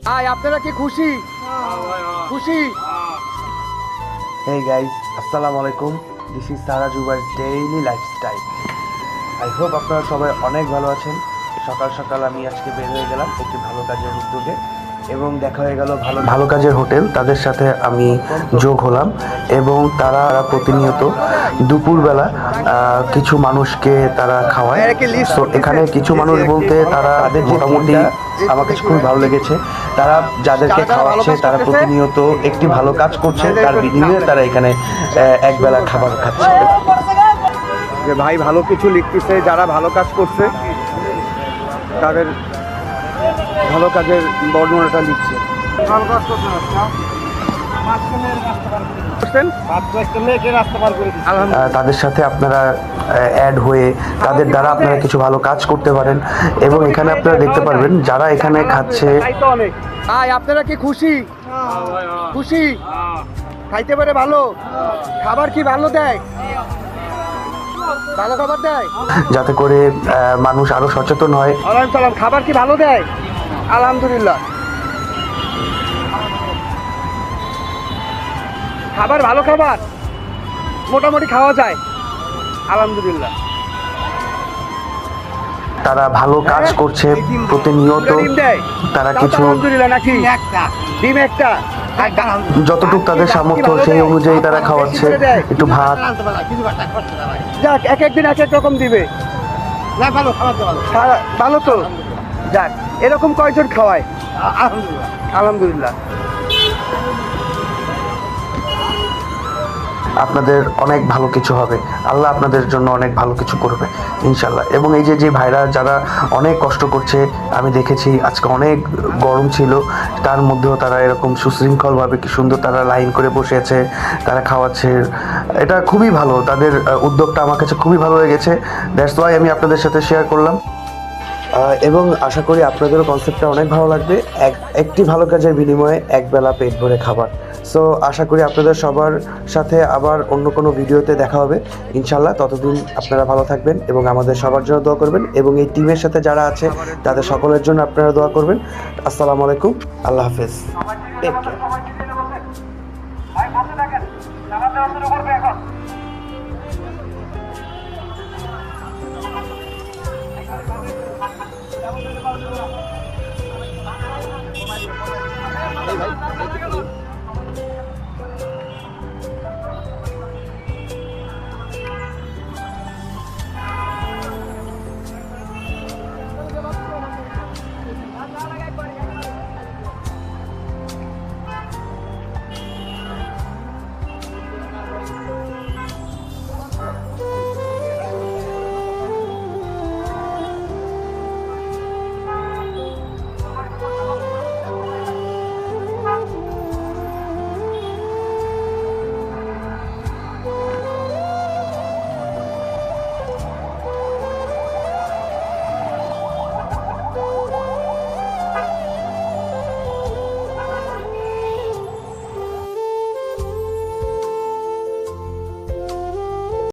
আপনারা কি খুশি? খুশি? Hey guys, আসসালামু আলাইকুম. This is Sara Juba's daily lifestyle. I hope আপনারা সবাই অনেক ভালো আছেন. সকাল সকাল আমি আজকে বের হয়ে গেলাম একটি ভালো কাজের উদ্যোগে এবং দেখা হয়ে গেল ভালো কাজের হোটেল, তাদের সাথে আমি যোগ হলাম এবং তারা প্রতিনিয়ত দুপুরবেলা কিছু মানুষকে তারা খাওয়ায়। তো এখানে কিছু মানুষ বলতে তারা মোটামুটি আমার কাছে খুবই ভালো লেগেছে। তারা যাদেরকে খাওয়াচ্ছে তারা প্রতিনিয়ত একটি ভালো কাজ করছে, তার বিনিময়ে তারা এখানে একবেলা খাবার খাচ্ছে। যে ভাই ভালো কিছু লিখতেছে, যারা ভালো কাজ করছে তাদের ভালো কাজের বর্ণনাটা লিখছে। তাদের সাথে আপনারা অ্যাড হয়ে তাদের দ্বারা আপনারা কিছু ভালো কাজ করতে পারেন এবং এখানে আপনারা দেখতে পারবেন যারা এখানে খাচ্ছে। আপনারা কি খুশি? খুশি? খাইতে পারে ভালো খাবার, কি ভালো দেয়? ভালো খাবার দেয় যাতে করে মানুষ আরো সচেতন হয়। সালাম। খাবার কি ভালো দেয়? আলহামদুলিল্লাহ। খাবার ভালো, খাবার মোটামুটি খাওয়া যায়, আলহামদুলিল্লাহ। তারা ভালো কাজ করছে প্রতিনিয়ত, তারা কিছু আলহামদুলিল্লাহ। নাকি ডিম একটা যতটুকু তাদের সামর্থ্য সেই অনুযায়ী তারা খাওয়াচ্ছে। একটু ভাত, যাক এক একদিন এক এক রকম দিবে। ভালো তো, যাক এরকম কয়জন খাওয়ায়? আলহামদুলিল্লাহ। আপনাদের অনেক ভালো কিছু হবে, আল্লাহ আপনাদের জন্য অনেক ভালো কিছু করবে ইনশাল্লাহ। এবং এই যে ভাইরা যারা অনেক কষ্ট করছে, আমি দেখেছি আজকে অনেক গরম ছিল, তার মধ্যেও তারা এরকম সুশৃঙ্খলভাবে কি সুন্দর তারা লাইন করে বসে আছে, তারা খাওয়াচ্ছে। এটা খুবই ভালো, তাদের উদ্যোগটা আমার কাছে খুবই ভালো লেগেছে। দ্যাটস ওয়াই আমি আপনাদের সাথে শেয়ার করলাম এবং আশা করি আপনাদেরও কনসেপ্টটা অনেক ভালো লাগবে। একটি ভালো কাজের বিনিময়ে একবেলা পেট ভরে খাবার। সো আশা করি আপনাদের সবার সাথে আবার অন্য কোনো ভিডিওতে দেখা হবে ইনশাল্লাহ। ততদিন আপনারা ভালো থাকবেন এবং আমাদের সবার জন্য দোয়া করবেন এবং এই টিমের সাথে যারা আছে তাদের সকলের জন্য আপনারা দোয়া করবেন। আসসালামু আলাইকুম, আল্লাহ হাফেজ, টেক কেয়ার।